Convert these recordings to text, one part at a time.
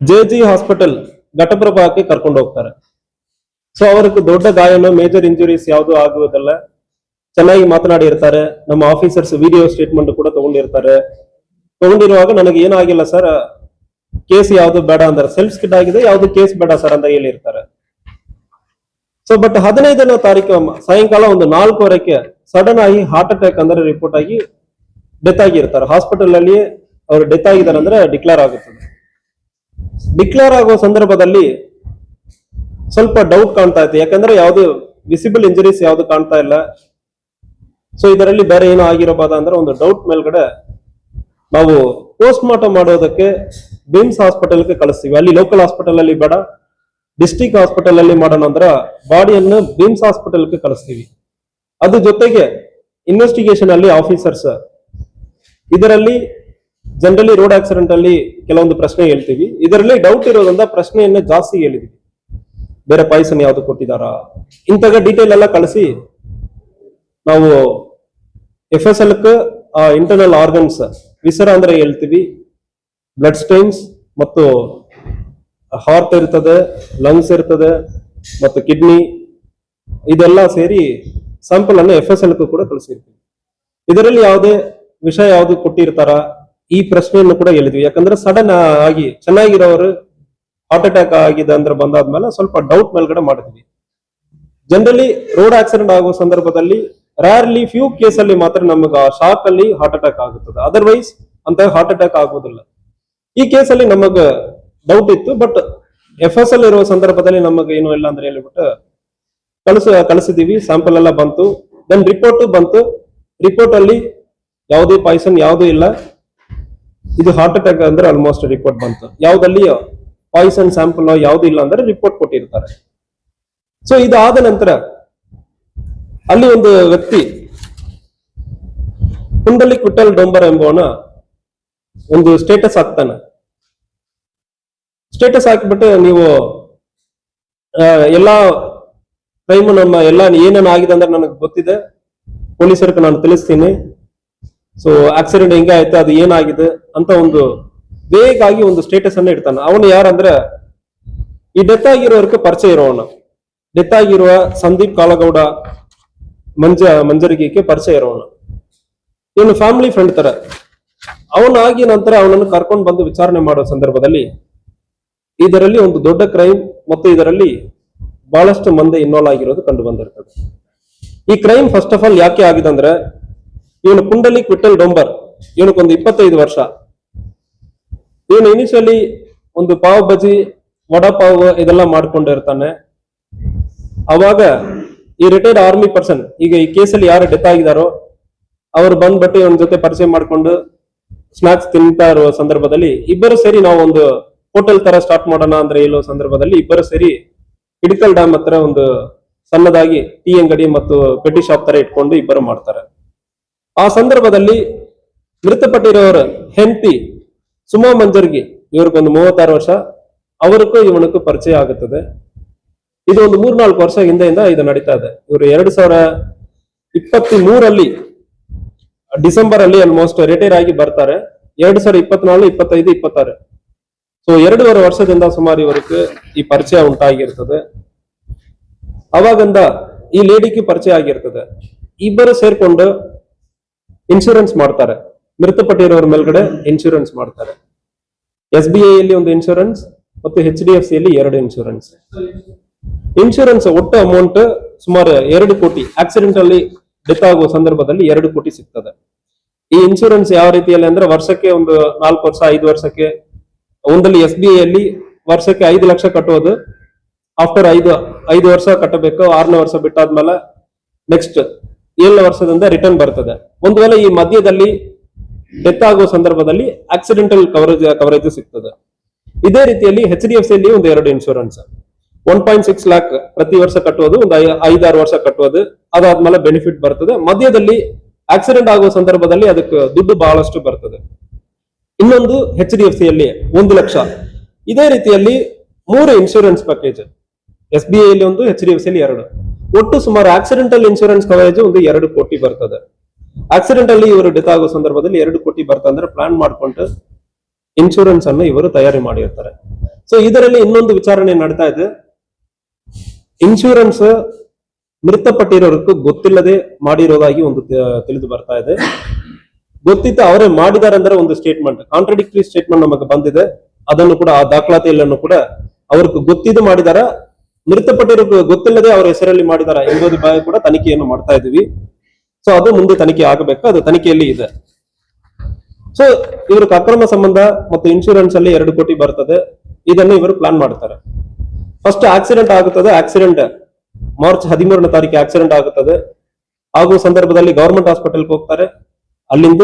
J hospital ಘಟಪ್ರಭಾಕ್ಕೆ ಕರ್ಕೊಂಡು ಹೋಗ್ತಾರೆ. So ಅವ್ರಿಗೆ ದೊಡ್ಡ ಗಾಯನೋ ಮೇಜರ್ ಇಂಜುರೀಸ್ ಯಾವುದು ಆಗುವುದಲ್ಲ, ಚೆನ್ನಾಗಿ ಮಾತನಾಡಿರ್ತಾರೆ. ನಮ್ಮ ಆಫೀಸರ್ಸ್ ವಿಡಿಯೋ ಸ್ಟೇಟ್ಮೆಂಟ್ ಕೂಡ ತಗೊಂಡಿರುವಾಗ ನನಗೆ ಏನಾಗಿಲ್ಲ ಸರ್, ಕೇಸ್ ಯಾವ್ದು ಬೇಡ ಅಂದ್ರೆ ಸೆಲ್ಫ್ ಸ್ಕಿಡ್ ಆಗಿದೆ, ಯಾವ್ದು ಕೇಸ್ ಬೇಡ ಸರ್ ಅಂತ ಹೇಳಿರ್ತಾರೆ. ಸೊ ಬಟ್ 15ನೇ ತಾರೀಕು ಸಾಯಂಕಾಲ ಒಂದು 4:15 ಸಡನ್ ಆಗಿ ಹಾರ್ಟ್ ಅಟ್ಯಾಕ್ ಅಂದ್ರೆ ರಿಪೋರ್ಟ್ ಆಗಿ ಡೆತ್ ಆಗಿರ್ತಾರೆ. ಹಾಸ್ಪಿಟಲ್ ಅಲ್ಲಿ ಅವರು ಡೆತ್ ಆಗಿದ್ದಾರೆ ಅಂದ್ರೆ ಡಿಕ್ಲೇರ್ ಆಗುತ್ತದೆ. ಡಿಕ್ಲೇರ್ ಆಗೋ ಸಂದರ್ಭದಲ್ಲಿ ಸ್ವಲ್ಪ ಡೌಟ್ ಕಾಣ್ತಾ ಇತ್ತು, ಯಾಕಂದ್ರೆ ಯಾವ್ದು ವಿಸಿಬಲ್ ಇಂಜುರೀಸ್ ಯಾವ್ದು ಕಾಣ್ತಾ ಇಲ್ಲ. ಸೊ ಇದರಲ್ಲಿ ಬೇರೆ ಏನೋ ಆಗಿರಬಹುದಾ ಅಂದ್ರೆ ಒಂದು ಡೌಟ್ ಮೇಲ್ಗಡೆ ನಾವು ಪೋಸ್ಟ್ ಮಾರ್ಟಮ್ ಮಾಡೋದಕ್ಕೆ ಬಿಮ್ಸ್ ಹಾಸ್ಪಿಟಲ್ಗೆ ಕಳಿಸ್ತೀವಿ. ಅಲ್ಲಿ ಲೋಕಲ್ ಹಾಸ್ಪಿಟಲ್ ಅಲ್ಲಿ ಬೇಡ, ಡಿಸ್ಟ್ರಿಕ್ಟ್ ಹಾಸ್ಪಿಟಲ್ ಅಲ್ಲಿ ಮಾಡೋಣ ಅಂದ್ರೆ ಬಾಡಿಯನ್ನು ಬಿಮ್ಸ್ ಹಾಸ್ಪಿಟಲ್ಗೆ ಕಳಿಸ್ತೀವಿ. ಅದ್ರ ಜೊತೆಗೆ ಇನ್ವೆಸ್ಟಿಗೇಷನ್ ಅಲ್ಲಿ ಆಫೀಸರ್ಸ್ ಇದರಲ್ಲಿ ಜನರಲಿ ರೋಡ್ ಆಕ್ಸಿಡೆಂಟ್ ಅಲ್ಲಿ ಕೆಲವೊಂದು ಪ್ರಶ್ನೆ ಹೇಳ್ತೀವಿ. ಇದರಲ್ಲಿ ಡೌಟ್ ಇರೋದ್ರಿಂದ ಪ್ರಶ್ನೆಯನ್ನ ಜಾಸ್ತಿ ಹೇಳಿದ್ವಿ. ಬೇರೆ ಪಾಯ್ಸನ್ ಯಾವ್ದು ಕೊಟ್ಟಿದಾರಾ ಇಂತಹ ಡೀಟೇಲ್ ಎಲ್ಲ ಕಳಿಸಿ ನಾವು FSL ಇಂಟರ್ನಲ್ ಆರ್ಗನ್ಸ್ ವಿಸರ ಅಂದ್ರೆ ಹೇಳ್ತೀವಿ, ಬ್ಲಡ್ ಸ್ಟೈನ್ಸ್ ಮತ್ತು ಹಾರ್ಟ್ ಇರ್ತದೆ, ಲಂಗ್ಸ್ ಇರ್ತದೆ ಮತ್ತು ಕಿಡ್ನಿ, ಇದೆಲ್ಲ ಸೇರಿ ಸ್ಯಾಂಪಲ್ ಅನ್ನು FSL ಕೂಡ ಕಳಿಸಿರ್ತೀವಿ. ಇದರಲ್ಲಿ ಯಾವುದೇ ವಿಷಯ ಯಾವ್ದು ಕೊಟ್ಟಿರ್ತಾರ ಈ ಪ್ರಶ್ನೆಯನ್ನು ಕೂಡ ಹೇಳಿದ್ವಿ. ಯಾಕಂದ್ರೆ ಸಡನ್ ಆಗಿ ಚೆನ್ನಾಗಿರೋರು ಹಾರ್ಟ್ ಅಟ್ಯಾಕ್ ಆಗಿದೆ ಅಂದ್ರೆ ಬಂದಾದ್ಮೇಲೆ ಸ್ವಲ್ಪ ಡೌಟ್ ಮೇಲ್ಗಡೆ ಮಾಡಿದ್ವಿ. ಜನರಲಿ ರೋಡ್ ಆಕ್ಸಿಡೆಂಟ್ ಆಗುವ ಸಂದರ್ಭದಲ್ಲಿ ರೇರ್ಲಿ ಫ್ಯೂ ಕೇಸ್ ಅಲ್ಲಿ ಮಾತ್ರ ನಮಗೆ ಶಾಕ್ ಅಲ್ಲಿ ಹಾರ್ಟ್ ಅಟ್ಯಾಕ್ ಆಗುತ್ತದೆ, ಅದರ್ವೈಸ್ ಅಂತ ಹಾರ್ಟ್ ಅಟ್ಯಾಕ್ ಆಗುವುದಿಲ್ಲ. ಈ ಕೇಸಲ್ಲಿ ನಮಗ ಡೌಟ್ ಇತ್ತು, ಬಟ್ FSL ಇರುವ ಸಂದರ್ಭದಲ್ಲಿ ನಮಗೆ ಏನು ಇಲ್ಲ ಅಂದ್ರೆ ಹೇಳಿಬಿಟ್ಟು ಕಳಿಸಿದೀವಿ. ಸ್ಯಾಂಪಲ್ ಎಲ್ಲ ಬಂತು, ದೆನ್ ರಿಪೋರ್ಟ್ ಬಂತು. ರಿಪೋರ್ಟ್ ಅಲ್ಲಿ ಯಾವುದೇ ಪಾಯ್ಸನ್ ಯಾವುದೂ ಇಲ್ಲ, ಇದು ಹಾರ್ಟ್ ಅಟ್ಯಾಕ್ ಅಂದ್ರೆ ಆಲ್ಮೋಸ್ಟ್ ರಿಪೋರ್ಟ್ ಬಂತು. ಯಾವ್ದಲ್ಲಿ ಪಾಯ್ಸನ್ ಸ್ಯಾಂಪಲ್ ಯಾವ್ದು ಇಲ್ಲ ಅಂದ್ರೆ ರಿಪೋರ್ಟ್ ಕೊಟ್ಟಿರ್ತಾರೆ. ಸೊ ಇದಾದ ನಂತರ ಅಲ್ಲಿ ಒಂದು ವ್ಯಕ್ತಿ ಪುಂಡಲಿಕ್ ವಿಠಲ್ ಡೊಂಬರ್ ಎಂಬವನ ಒಂದು ಸ್ಟೇಟಸ್ ಹಾಕ್ತಾನೆ. ಸ್ಟೇಟಸ್ ಹಾಕಿಬಿಟ್ಟು ನೀವು ಎಲ್ಲಾ ಕ್ರೈಮ್ ನಮ್ಮ ಎಲ್ಲ ಏನೇನು ಆಗಿದೆ ಅಂದ್ರೆ ನನಗೆ ಗೊತ್ತಿದೆ, ಪೊಲೀಸರಿಗೆ ನಾನು ತಿಳಿಸ್ತೀನಿ. ಸೊ ಆಕ್ಸಿಡೆಂಟ್ ಹೆಂಗೆ ಆಯ್ತು, ಅದು ಏನಾಗಿದೆ ಅಂತ ಒಂದು ವೇಗ್ ಆಗಿ ಒಂದು ಸ್ಟೇಟಸ್ ಅನ್ನ ಇಡ್ತಾನೆ. ಅವನು ಯಾರಂದ್ರೆ ಈ ಡೆತ್ ಆಗಿರೋರ್ಗೆ ಪರಿಚಯ ಇರೋವನ, ಡೆತ್ ಆಗಿರುವ ಸಂದೀಪ್ ಕಾಲಗೌಡ ಮಂಜರಿಗೆಗೆ ಪರಿಚಯ ಇರೋವನು. ಇವನು ಫ್ಯಾಮಿಲಿ ಫ್ರೆಂಡ್ ತರ. ಅವನಾಗಿ ನಂತರ ಅವನನ್ನು ಕರ್ಕೊಂಡು ಬಂದು ವಿಚಾರಣೆ ಮಾಡೋ ಸಂದರ್ಭದಲ್ಲಿ ಇದರಲ್ಲಿ ಒಂದು ದೊಡ್ಡ ಕ್ರೈಮ್ ಮತ್ತು ಇದರಲ್ಲಿ ಬಹಳಷ್ಟು ಮಂದಿ ಇನ್ವಾಲ್ವ್ ಆಗಿರೋದು ಕಂಡು ಬಂದಿರ್ತದೆ. ಈ ಕ್ರೈಮ್ ಫಸ್ಟ್ ಆಫ್ ಆಲ್ ಯಾಕೆ ಆಗಿದೆ ಅಂದ್ರೆ, ಇವನು ಪುಂಡಲಿಕ್ ವಿಠಲ್ ಡೊಂಬರ್, ಇವನಕ್ಕೊಂದು 25 ವರ್ಷ. ಇವನು ಇನಿಷಿಯಲಿ ಒಂದು ಪಾವ್ ಬಜಿ, ವಡಾಪಾವ್ ಇದೆಲ್ಲ ಮಾಡ್ಕೊಂಡಿರ್ತಾನೆ. ಅವಾಗ ಈ ರಿಟೈರ್ಡ್ ಆರ್ಮಿ ಪರ್ಸನ್, ಈಗ ಈ ಕೇಸಲ್ಲಿ ಯಾರು ಡೆತ್ ಆಗಿದಾರೋ ಅವ್ರು ಬಂದ್ಬಿಟ್ಟು ಇವನ ಜೊತೆ ಪರಿಚಯ ಮಾಡ್ಕೊಂಡು ಸ್ನಾಕ್ಸ್ ತಿಂತಾ ಇರುವ ಸಂದರ್ಭದಲ್ಲಿ ಇಬ್ಬರು ಸೇರಿ ನಾವು ಒಂದು ಹೋಟೆಲ್ ತರ ಸ್ಟಾರ್ಟ್ ಮಾಡೋಣ ಅಂದ್ರೆ ಹೇಳೋ ಸಂದರ್ಭದಲ್ಲಿ ಇಬ್ಬರು ಸೇರಿ ಹಿಡಕಲ್ ಡ್ಯಾಮ್ ಹತ್ರ ಒಂದು ಸಣ್ಣದಾಗಿ ಟೀ ಅಂಗಡಿ ಮತ್ತು ಪೆಟ್ಟಿ ಶಾಪ್ ತರ ಇಟ್ಕೊಂಡು ಇಬ್ಬರು ಮಾಡ್ತಾರೆ. ಆ ಸಂದರ್ಭದಲ್ಲಿ ಮೃತಪಟ್ಟಿರೋರ ಹೆಂಡತಿ ಸುಮಾ ಮಂಜರ್ಗಿ, ಇವ್ರಿಗೊಂದು 36 ವರ್ಷ, ಅವರಿಗೂ ಇವನಕ್ಕೂ ಪರಿಚಯ ಆಗುತ್ತದೆ. ಇದು ಒಂದು 3-4 ವರ್ಷ ಹಿಂದೆಯಿಂದ ಇದು ನಡೀತಾ ಇದೆ. ಇವರು 2023 ಡಿಸೆಂಬರ್ ಅಲ್ಲಿ ಆಲ್ಮೋಸ್ಟ್ ರಿಟೈರ್ ಆಗಿ ಬರ್ತಾರೆ. 2024, 25, 26, ಸೊ 2.5 ವರ್ಷದಿಂದ ಸುಮಾರು ಇವರಿಗೆ ಈ ಪರಿಚಯ ಉಂಟಾಗಿರ್ತದೆ. ಅವಾಗಿಂದ ಈ ಲೇಡಿಗೆ ಪರಿಚಯ ಆಗಿರ್ತದೆ. ಇಬ್ಬರು ಸೇರ್ಕೊಂಡು ಇನ್ಶೂರೆನ್ಸ್ ಮಾಡ್ತಾರೆ, ಮೃತಪಟ್ಟಿರೋರ ಮೇಲ್ಗಡೆ ಇನ್ಶೂರೆನ್ಸ್ ಮಾಡ್ತಾರೆ. SBI ಅಲ್ಲಿ ಒಂದು ಇನ್ಶೂರೆನ್ಸ್ ಮತ್ತು HDFC ಅಲ್ಲಿ 2 ಇನ್ಶೂರೆನ್ಸ್. ಇನ್ಶೂರೆನ್ಸ್ ಒಟ್ಟು ಅಮೌಂಟ್ ಸುಮಾರು 2 ಕೋಟಿ. ಆಕ್ಸಿಡೆಂಟ್ ಅಲ್ಲಿ ಡೆತ್ ಆಗುವ ಸಂದರ್ಭದಲ್ಲಿ 2 ಕೋಟಿ ಸಿಗ್ತದೆ. ಈ ಇನ್ಶೂರೆನ್ಸ್ ಯಾವ ರೀತಿಯಲ್ಲಿ ಅಂದ್ರೆ ವರ್ಷಕ್ಕೆ ಒಂದು 4 ವರ್ಷ, 5 ವರ್ಷಕ್ಕೆ ಒಂದಲ್ಲಿ SBI ಅಲ್ಲಿ ವರ್ಷಕ್ಕೆ 5 ಲಕ್ಷ ಕಟ್ಟುವುದು. ಆಫ್ಟರ್ 5 ವರ್ಷ ಕಟ್ಟಬೇಕು. 6ನೇ ವರ್ಷ ಬಿಟ್ಟಾದ್ಮೇಲೆ ನೆಕ್ಸ್ಟ್ 7ನೇ ವರ್ಷದಿಂದ ರಿಟರ್ನ್ ಬರ್ತದೆ. ಒಂದು ವೇಳೆ ಈ ಮಧ್ಯದಲ್ಲಿ ಡೆತ್ ಆಗುವ ಸಂದರ್ಭದಲ್ಲಿ ಆಕ್ಸಿಡೆಂಟಲ್ ಕವರೇಜ್ ಸಿಗ್ತದೆ. ಇದೇ ರೀತಿಯಲ್ಲಿ HDFC ಅಲ್ಲಿ ಒಂದು 2 ಇನ್ಶೂರೆನ್ಸ್, 1.6 ಲ್ಯಾಕ್ ಪ್ರತಿ ವರ್ಷ ಕಟ್ಟುವುದು, ಒಂದು 5-6 ವರ್ಷ ಕಟ್ಟುವುದು. ಅದಾದ್ಮೇಲೆ ಬೆನಿಫಿಟ್ ಬರ್ತದೆ. ಮಧ್ಯದಲ್ಲಿ ಆಕ್ಸಿಡೆಂಟ್ ಆಗುವ ಸಂದರ್ಭದಲ್ಲಿ ಅದಕ್ಕೆ ದುಡ್ಡು ಬಹಳಷ್ಟು ಬರ್ತದೆ. ಇನ್ನೊಂದು HDFC ಅಲ್ಲಿ 1 ಲಕ್ಷ. ಇದೇ ರೀತಿಯಲ್ಲಿ 3 ಇನ್ಶೂರೆನ್ಸ್ ಪ್ಯಾಕೇಜ್, SBI ಅಲ್ಲಿ 1, HDFC ಅಲ್ಲಿ 2. ಒಟ್ಟು ಸುಮಾರು ಆಕ್ಸಿಡೆಂಟಲ್ ಇನ್ಶೂರೆನ್ಸ್ ಕವರೇಜ್ ಒಂದು 2 ಕೋಟಿ ಬರ್ತದೆ. ಆಕ್ಸಿಡೆಂಟ್ ಅಲ್ಲಿ ಇವರು ಡೆತ್ ಆಗೋ ಸಂದರ್ಭದಲ್ಲಿ 2 ಕೋಟಿ ಬರ್ತಂದ್ರೆ ಪ್ಲಾನ್ ಮಾಡ್ಕೊಂಡು ಇನ್ಶೂರೆನ್ಸ್ ಅನ್ನು ಇವರು ತಯಾರಿ ಮಾಡಿರ್ತಾರೆ. ಸೊ ಇದರಲ್ಲಿ ಇನ್ನೊಂದು ವಿಚಾರಣೆ ನಡೀತಾ ಇದೆ. ಇನ್ಶೂರೆನ್ಸ್ ಮೃತಪಟ್ಟಿರೋರ್ಗೂ ಗೊತ್ತಿಲ್ಲದೆ ಮಾಡಿರೋದಾಗಿ ಒಂದು ತಿಳಿದು ಬರ್ತಾ ಇದೆ. ಗೊತ್ತಿತ್ತು ಅವರೇ ಮಾಡಿದ್ದಾರೆ ಅಂದ್ರೆ ಒಂದು ಸ್ಟೇಟ್ಮೆಂಟ್, ಕಾಂಟ್ರಡಿಕ್ಟರಿ ಸ್ಟೇಟ್ಮೆಂಟ್ ನಮಗೆ ಬಂದಿದೆ. ಅದನ್ನು ಕೂಡ ಆ ದಾಖಲಾತಿಯನ್ನು ಕೂಡ ಅವ್ರಿಗೆ ಗೊತ್ತಿದ್ದು ಮಾಡಿದಾರ, ಮೃತಪಟ್ಟಿರೋ ಗೊತ್ತಿಲ್ಲದೆ ಅವರ ಹೆಸರಲ್ಲಿ ಮಾಡಿದಾರ ಎಂಬುದು ಬಗ್ಗೆ ಕೂಡ ತನಿಖೆಯನ್ನು ಮಾಡ್ತಾ ಇದೀವಿ. ಸೊ ಅದು ಮುಂದೆ ತನಿಖೆ ಆಗಬೇಕು, ಅದು ತನಿಖೆಯಲ್ಲಿ ಇದೆ. ಸೊ ಇವ್ರಿಗೆ ಅಕ್ರಮ ಸಂಬಂಧ ಮತ್ತು ಇನ್ಶೂರೆನ್ಸ್ ಅಲ್ಲಿ 2 ಕೋಟಿ ಬರ್ತದೆ. ಇದನ್ನು ಇವರು ಪ್ಲಾನ್ ಮಾಡ್ತಾರೆ. ಫಸ್ಟ್ ಆಕ್ಸಿಡೆಂಟ್ ಆಗುತ್ತದೆ. ಆಕ್ಸಿಡೆಂಟ್ ಮಾರ್ಚ್ 13ನೇ ತಾರೀಕು ಆಕ್ಸಿಡೆಂಟ್ ಆಗುತ್ತದೆ. ಆಗುವ ಸಂದರ್ಭದಲ್ಲಿ ಗವರ್ಮೆಂಟ್ ಹಾಸ್ಪಿಟಲ್ಗೆ ಹೋಗ್ತಾರೆ. ಅಲ್ಲಿಂದ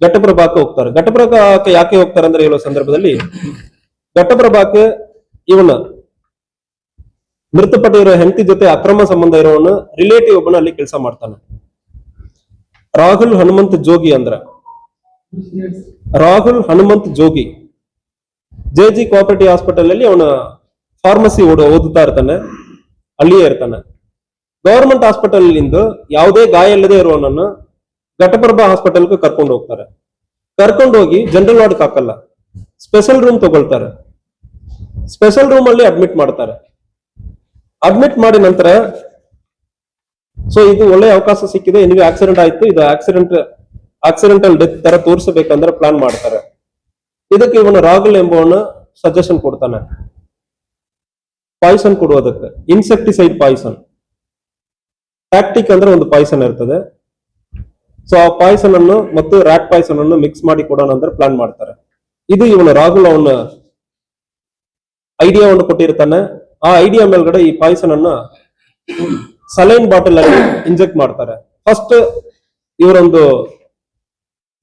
ಘಟಪ್ರಭಾಕ್ಕೆ ಹೋಗ್ತಾರೆ. ಘಟಪ್ರಭಾಕ್ಕೆ ಯಾಕೆ ಹೋಗ್ತಾರೆ ಅಂದ್ರೆ ಹೇಳುವ ಸಂದರ್ಭದಲ್ಲಿ ಘಟಪ್ರಭಾಕ್ಕೆ ಇವನ ಮೃತಪಟ್ಟಿರೋ ಹೆಂಡತಿ ಜೊತೆ ಅಕ್ರಮ ಸಂಬಂಧ ಇರೋವನು ರಿಲೇಟಿವ್ ಒಬ್ಬನ ಅಲ್ಲಿ ಕೆಲಸ ಮಾಡ್ತಾನೆ. ರಾಹುಲ್ ಹನುಮಂತ್ ಜೋಗಿ ಅಂದ್ರ ರಾಹುಲ್ ಹನುಮಂತ್ ಜೋಗಿ ಜೆ.ಜಿ. ಕೋಆಪರೇಟಿವ್ ಹಾಸ್ಪಿಟಲ್ ಅಲ್ಲಿ ಅವನ ಫಾರ್ಮಸಿ ಓದುತ್ತಾ ಇರ್ತಾನೆ, ಅಲ್ಲಿಯೇ ಇರ್ತಾನೆ. ಗವರ್ಮೆಂಟ್ ಹಾಸ್ಪಿಟಲ್ ಇಂದ ಯಾವುದೇ ಗಾಯ ಇಲ್ಲದೆ ಇರುವವನನ್ನು ಘಟಪ್ರಭಾ ಹಾಸ್ಪಿಟಲ್ಗೆ ಕರ್ಕೊಂಡು ಹೋಗ್ತಾರೆ. ಕರ್ಕೊಂಡು ಹೋಗಿ ಜನರಲ್ ವಾರ್ಡ್ ಹಾಕಲ್ಲ, ಸ್ಪೆಷಲ್ ರೂಮ್ ತಗೊಳ್ತಾರೆ. ಸ್ಪೆಷಲ್ ರೂಮ್ ಅಲ್ಲಿ ಅಡ್ಮಿಟ್ ಮಾಡ್ತಾರೆ. ಅಡ್ಮಿಟ್ ಮಾಡಿ ನಂತರ ಸೊ ಇದು ಒಳ್ಳೆ ಅವಕಾಶ ಸಿಕ್ಕಿದೆ, ನಿಮಗೆ ಆಕ್ಸಿಡೆಂಟ್ ಆಯ್ತು, ಇದು ಆಕ್ಸಿಡೆಂಟಲ್ ಡೆತ್ ತರ ತೋರಿಸಬೇಕಂದ್ರೆ ಪ್ಲಾನ್ ಮಾಡ್ತಾರೆ. ಇದಕ್ಕೆ ಇವನು ರಾಹುಲ್ ಎಂಬವನು ಸಜೆಷನ್ ಕೊಡ್ತಾನೆ, ಪಾಯ್ಸನ್ ಕೊಡುವುದಕ್ಕೆ. ಇನ್ಸೆಕ್ಟಿಸೈಡ್ ಪಾಯ್ಸನ್, ಟ್ಯಾಕ್ಟಿಕ್ ಅಂದ್ರೆ ಒಂದು ಪಾಯ್ಸನ್ ಇರ್ತದೆ. ಸೊ ಆ ಪಾಯ್ಸನ್ ಅನ್ನು ಮತ್ತು ರ್ಯಾಟ್ ಪಾಯ್ಸನ್ ಅನ್ನು ಮಿಕ್ಸ್ ಮಾಡಿ ಕೊಡೋಣ ಅಂದ್ರೆ ಪ್ಲಾನ್ ಮಾಡ್ತಾರೆ. ಇದು ಇವನು ರಾಹುಲ್ ಅವನ ಐಡಿಯಾವನ್ನು ಕೊಟ್ಟಿರ್ತಾನೆ. ಆ ಐಡಿಯಾ ಮೇಲ್ಗಡೆ ಈ ಪಾಯ್ಸನ್ ಅನ್ನ ಸಲೈನ್ ಬಾಟಲ್ ಅಲ್ಲಿ ಇಂಜೆಕ್ಟ್ ಮಾಡ್ತಾರೆ. ಫಸ್ಟ್ ಇವರೊಂದು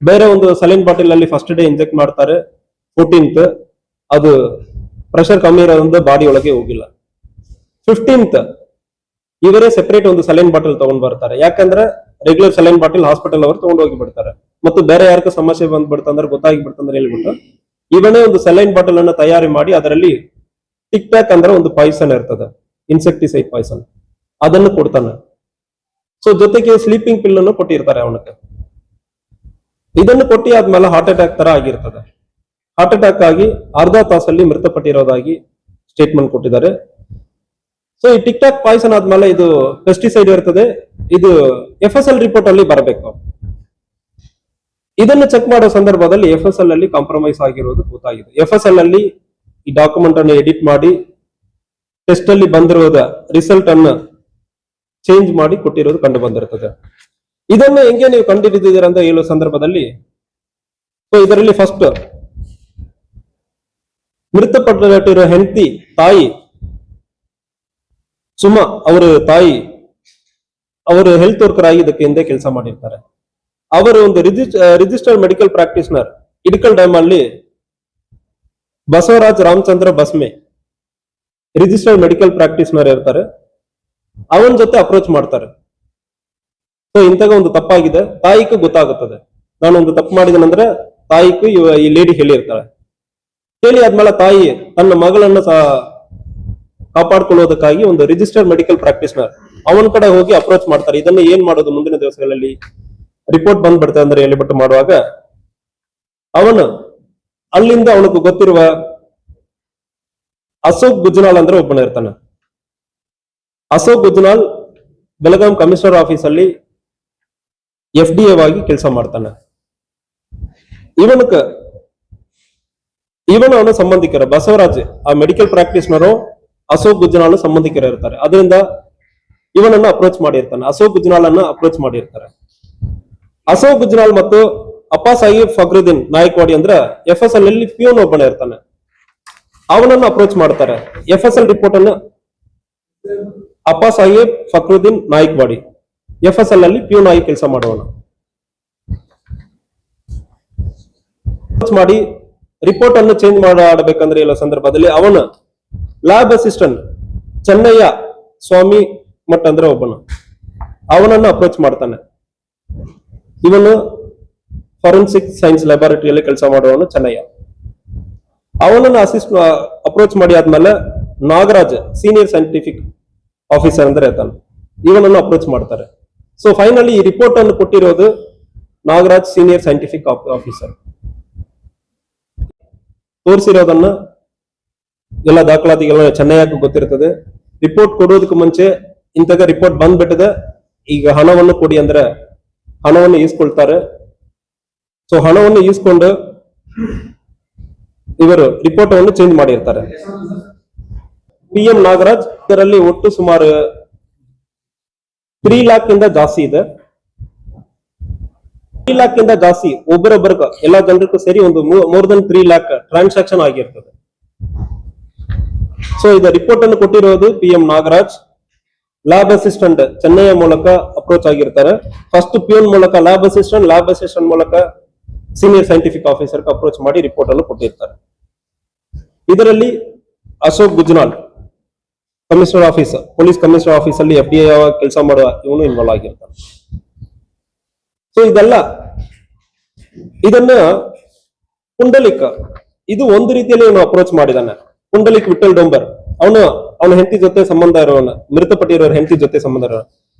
ಬೇರೆ ಒಂದು ಸಲೈನ್ ಬಾಟಲ್ ಅಲ್ಲಿ ಫಸ್ಟ್ ಡೇ ಇಂಜೆಕ್ಟ್ ಮಾಡ್ತಾರೆ, 14th. ಅದು ಪ್ರೆಷರ್ ಕಮ್ಮಿ ಇರೋದ್ರಿಂದ ಬಾಡಿ ಒಳಗೆ ಹೋಗಿಲ್ಲ. 15th ಇವರೇ ಸೆಪರೇಟ್ ಒಂದು ಸಲೈನ್ ಬಾಟಲ್ ತಗೊಂಡ್ ಬರ್ತಾರೆ. ಯಾಕಂದ್ರೆ ರೆಗ್ಯುಲರ್ ಸಲೈನ್ ಬಾಟಲ್ ಹಾಸ್ಪಿಟಲ್ ಅವರು ತಗೊಂಡು ಹೋಗಿ ಬಿಡ್ತಾರೆ. ಮತ್ತು ಬೇರೆ ಯಾರಿಗೂ ಸಮಸ್ಯೆ ಬಂದ್ಬಿಡ್ತಂದ್ರೆ ಗೊತ್ತಾಗಿ ಬಿಡ್ತಂದ್ರೆ ಹೇಳ್ಬಿಟ್ಟು ಇವನೇ ಒಂದು ಸಲೈನ್ ಬಾಟಲ್ ಅನ್ನು ತಯಾರಿ ಮಾಡಿ ಅದರಲ್ಲಿ ಟಿಕ್ ಟ್ಯಾಕ್ ಅಂದ್ರೆ ಒಂದು ಪಾಯ್ಸನ್ ಇರ್ತದೆ, ಇನ್ಸೆಕ್ಟಿಸೈಡ್ ಪಾಯ್ಸನ್, ಅದನ್ನು ಕೊಡ್ತಾನೆ. ಸೊ ಜೊತೆಗೆ ಸ್ಲೀಪಿಂಗ್ ಪಿಲ್ ಅನ್ನು ಕೊಟ್ಟಿರ್ತಾರೆ ಅವನಿಗೆ. ಇದನ್ನು ಕೊಟ್ಟಿ ಆದ್ಮೇಲೆ ಹಾರ್ಟ್ ಅಟ್ಯಾಕ್ ತರ ಆಗಿರ್ತದೆ. ಹಾರ್ಟ್ ಅಟ್ಯಾಕ್ ಆಗಿ ಅರ್ಧ ತಾಸಲ್ಲಿ ಮೃತಪಟ್ಟಿರೋದಾಗಿ ಸ್ಟೇಟ್ಮೆಂಟ್ ಕೊಟ್ಟಿದ್ದಾರೆ. ಸೊ ಈ ಟಿಕ್ ಟಾಕ್ ಪಾಯ್ಸನ್ ಆದ್ಮೇಲೆ ಇದು ಪೆಸ್ಟಿಸೈಡ್ ಇರ್ತದೆ, ಇದು FSL ರಿಪೋರ್ಟ್ ಅಲ್ಲಿ ಬರಬೇಕು. ಇದನ್ನು ಚೆಕ್ ಮಾಡೋ ಸಂದರ್ಭದಲ್ಲಿ FSL ಅಲ್ಲಿ ಕಾಂಪ್ರಮೈಸ್ ಆಗಿರೋದು ಗೊತ್ತಾಗಿದೆ. FSL ಅಲ್ಲಿ ಈ ಡಾಕ್ಯುಮೆಂಟ್ ಅನ್ನು ಎಡಿಟ್ ಮಾಡಿ ಟೆಸ್ಟ್ ಅಲ್ಲಿ ಬಂದಿರೋದ ರಿಸಲ್ಟ್ ಅನ್ನು ಚೇಂಜ್ ಮಾಡಿ ಕೊಟ್ಟಿರೋದು ಕಂಡು ಬಂದಿರ್ತದೆ. ಇದನ್ನು ಹೆಂಗೆ ನೀವು ಕಂಡುಹಿಡಿದಿದ್ದೀರಾ ಅಂತ ಹೇಳುವ ಸಂದರ್ಭದಲ್ಲಿ ಸೊ ಇದರಲ್ಲಿ ಫಸ್ಟ್ ಮೃತಪಟ್ಟಿರೋ ಹೆಂಡತಿ ತಾಯಿ ಸುಮಾ ಅವರ ತಾಯಿ ಅವರು ಹೆಲ್ತ್ ವರ್ಕರ್ ಆಗಿ ಇದಕ್ಕೆ ಹಿಂದೆ ಕೆಲಸ ಮಾಡಿರ್ತಾರೆ. ಅವರು ಒಂದು ರಿಜಿಸ್ಟರ್ಡ್ ಮೆಡಿಕಲ್ ಪ್ರಾಕ್ಟೀಷನರ್ ಇಡಕಲ್ ಡ್ಯಾಮ್ ಅಲ್ಲಿ Basavaraj Ramachandra Basme registered medical practitioner ಇರ್ತಾರೆ. ಅವನ ಜೊತೆ ಅಪ್ರೋಚ್ ಮಾಡ್ತಾರೆ. ಸೊ ಇಂತಾಗ ಒಂದು ತಪ್ಪಾಗಿದೆ, ತಾಯಿಗೂ ಗೊತ್ತಾಗುತ್ತದೆ ನಾನೊಂದು ತಪ್ಪು ಮಾಡಿದನಂದ್ರೆ ತಾಯಿಗೂ ಈ ಲೇಡಿ ಹೇಳಿರ್ತಾಳೆ. ಹೇಳಿ ಆದ್ಮೇಲೆ ತಾಯಿ ತನ್ನ ಮಗಳನ್ನು ಕಾಪಾಡ್ಕೊಳ್ಳೋದಕ್ಕಾಗಿ ಒಂದು ರಿಜಿಸ್ಟರ್ಡ್ ಮೆಡಿಕಲ್ ಪ್ರಾಕ್ಟೀಷನರ್ ಅವನ ಕಡೆ ಹೋಗಿ ಅಪ್ರೋಚ್ ಮಾಡ್ತಾರೆ. ಇದನ್ನು ಏನ್ ಮಾಡೋದು ಮುಂದಿನ ದಿವಸಗಳಲ್ಲಿ ರಿಪೋರ್ಟ್ ಬಂದ್ಬಿಡ್ತದೆ ಅಂದ್ರೆ ಹೇಳಿಬಿಟ್ಟು ಮಾಡುವಾಗ ಅವನು ಅಲ್ಲಿಂದ ಅವನಿಗೆ ಗೊತ್ತಿರುವ ಅಶೋಕ್ ಗುಜ್ನಾಳ್ ಅಂದ್ರೆ ಒಬ್ಬನ ಇರ್ತಾನೆ. ಅಶೋಕ್ ಗುಜ್ನಾಳ್ ಬೆಳಗಾಂ ಕಮಿಷನರ್ ಆಫೀಸ್ ಅಲ್ಲಿ FDA ವಾಗಿ ಕೆಲಸ ಮಾಡ್ತಾನೆ. ಇವನು ಅವನ ಸಂಬಂಧಿಕರ ಬಸವರಾಜ್ ಆ ಮೆಡಿಕಲ್ ಪ್ರಾಕ್ಟೀಷನರು ಅಶೋಕ್ ಗುಜ್ನಾಳ್ ಸಂಬಂಧಿಕರ ಇರ್ತಾರೆ. ಅದರಿಂದ ಇವನನ್ನು ಅಪ್ರೋಚ್ ಮಾಡಿರ್ತಾನೆ, ಅಶೋಕ್ ಗುಜ್ನಾಳ್ ಅನ್ನು ಅಪ್ರೋಚ್ ಮಾಡಿರ್ತಾರೆ. ಅಶೋಕ್ ಗುಜ್ನಾಳ್ ಮತ್ತು ಅಪ್ಪಾ ಸಾಹೇಬ್ ಫಕ್ರುದ್ದೀನ್ ನಾಯಕ್ವಾಡಿ ಅಂದ್ರೆ FSL ಅಲ್ಲಿ ಪ್ಯೂನ್ ಒಬ್ಬನ ಇರ್ತಾನೆ, ಅವನನ್ನು ಅಪ್ರೋಚ್ ಮಾಡ್ತಾರೆ. FSL ರಿಪೋರ್ಟ್ ಅನ್ನು ಅಪ್ಪಾ ಸಾಹೇಬ್ ಫಕ್ರುದ್ದೀನ್ ನಾಯಕ್ವಾಡಿ FSL ಅಲ್ಲಿ ಪ್ಯೂನ್ ಆಗಿ ಕೆಲಸ ಮಾಡುವನು ಮಾಡಿ ರಿಪೋರ್ಟ್ ಅನ್ನು ಚೇಂಜ್ ಮಾಡಬೇಕಂದ್ರೆ ಇಲ್ಲ ಸಂದರ್ಭದಲ್ಲಿ ಅವನ ಲ್ಯಾಬ್ ಅಸಿಸ್ಟೆಂಟ್ ಚೆನ್ನಯ್ಯ ಸ್ವಾಮಿ ಮಠ್ ಅಂದ್ರೆ ಒಬ್ಬನು ಅವನನ್ನು ಅಪ್ರೋಚ್ ಮಾಡ್ತಾನೆ. ಇವನು ಫಾರೆನ್ಸಿಕ್ ಸೈನ್ಸ್ ಲ್ಯಾಬೊರೇಟರಿಯಲ್ಲಿ ಕೆಲಸ ಮಾಡುವವನು ಚೆನ್ನಯ್ಯ. ಅವನನ್ನು ಅಪ್ರೋಚ್ ಮಾಡಿ ಆದ್ಮೇಲೆ ನಾಗರಾಜ್ ಸೀನಿಯರ್ ಸೈಂಟಿಫಿಕ್ ಆಫೀಸರ್ ಅಂದ್ರೆ ಇರ್ತಾನೆ, ಇವನನ್ನು ಅಪ್ರೋಚ್ ಮಾಡ್ತಾರೆ. ಸೊ ಫೈನಲಿ ಈ ರಿಪೋರ್ಟ್ ಅನ್ನು ಕೊಟ್ಟಿರೋದು ನಾಗರಾಜ್ ಸೀನಿಯರ್ ಸೈಂಟಿಫಿಕ್ ಆಫೀಸರ್. ತೋರಿಸಿರೋದನ್ನ ಎಲ್ಲ ದಾಖಲಾತಿಗಳ ಚೆನ್ನಾಗಿ ಗೊತ್ತಿರ್ತದೆ. ರಿಪೋರ್ಟ್ ಕೊಡೋದಕ್ಕೆ ಮುಂಚೆ ಇಂತಹ ರಿಪೋರ್ಟ್ ಬಂದ್ಬಿಟ್ಟದೆ, ಈಗ ಹಣವನ್ನು ಕೊಡಿ ಅಂದ್ರೆ ಹಣವನ್ನು ಈಸ್ಕೊಳ್ತಾರೆ. ಸೊ ಹಣವನ್ನು ಈಸ್ಕೊಂಡು ಇವರು ರಿಪೋರ್ಟ್ ಅನ್ನು ಚೇಂಜ್ ಮಾಡಿರ್ತಾರೆ. PM ನಾಗರಾಜ್, ಇದರಲ್ಲಿ ಒಟ್ಟು ಸುಮಾರು 3 lakhs ಇಂದ ಜಾಸ್ತಿ ಇದೆ. 3 lakhs ಇಂದ ಜಾಸ್ತಿ ಒಬ್ಬರೊಬ್ಬರಿಗೂ ಎಲ್ಲಾ ಜನರಿಗೂ ಸೇರಿ ಒಂದು ಮೋರ್ ದನ್ 3 lakh ಟ್ರಾನ್ಸಾಕ್ಷನ್ ಆಗಿರ್ತದೆ. ಸೊ ಇದು ರಿಪೋರ್ಟ್ ಅನ್ನು ಕೊಟ್ಟಿರೋದು PM ನಾಗರಾಜ್. ಲ್ಯಾಬ್ ಅಸಿಸ್ಟೆಂಟ್ ಚೆನ್ನೈಯ ಮೂಲಕ ಅಪ್ರೋಚ್ ಆಗಿರ್ತಾರೆ. ಫಸ್ಟ್ ಪ್ಯೂನ್ ಮೂಲಕ ಲ್ಯಾಬ್ ಅಸಿಸ್ಟೆಂಟ್ ಮೂಲಕ ಸೀನಿಯರ್ ಸೈಂಟಿಫಿಕ್ ಆಫೀಸರ್ ಅಪ್ರೋಚ್ ಮಾಡಿ ರಿಪೋರ್ಟ್ ಅನ್ನು ಕೊಟ್ಟಿರ್ತಾರೆ. ಇದರಲ್ಲಿ Ashok Gujnal, commissioner office, police commissioner office ಅಲ್ಲಿ FDI ಕೆಲಸ ಮಾಡುವ ಇವನು ಇನ್ವಾಲ್ವ್ ಆಗಿರ್ತಾನೆ. ಸೊ ಇದನ್ನ ಪುಂಡಲಿಕ್, ಇದು ಒಂದು ರೀತಿಯಲ್ಲಿ ಅವನು ಅಪ್ರೋಚ್ ಮಾಡಿದಾನೆ. ಪುಂಡಲಿಕ್ ವಿಠಲ್ ಡೊಂಬರ್, ಅವನ ಹೆಂಡತಿ ಜೊತೆ ಸಂಬಂಧ ಇರೋನು, ಮೃತಪಟ್ಟಿರೋರ ಹೆಂಡತಿ ಜೊತೆ ಸಂಬಂಧ ಇರೋ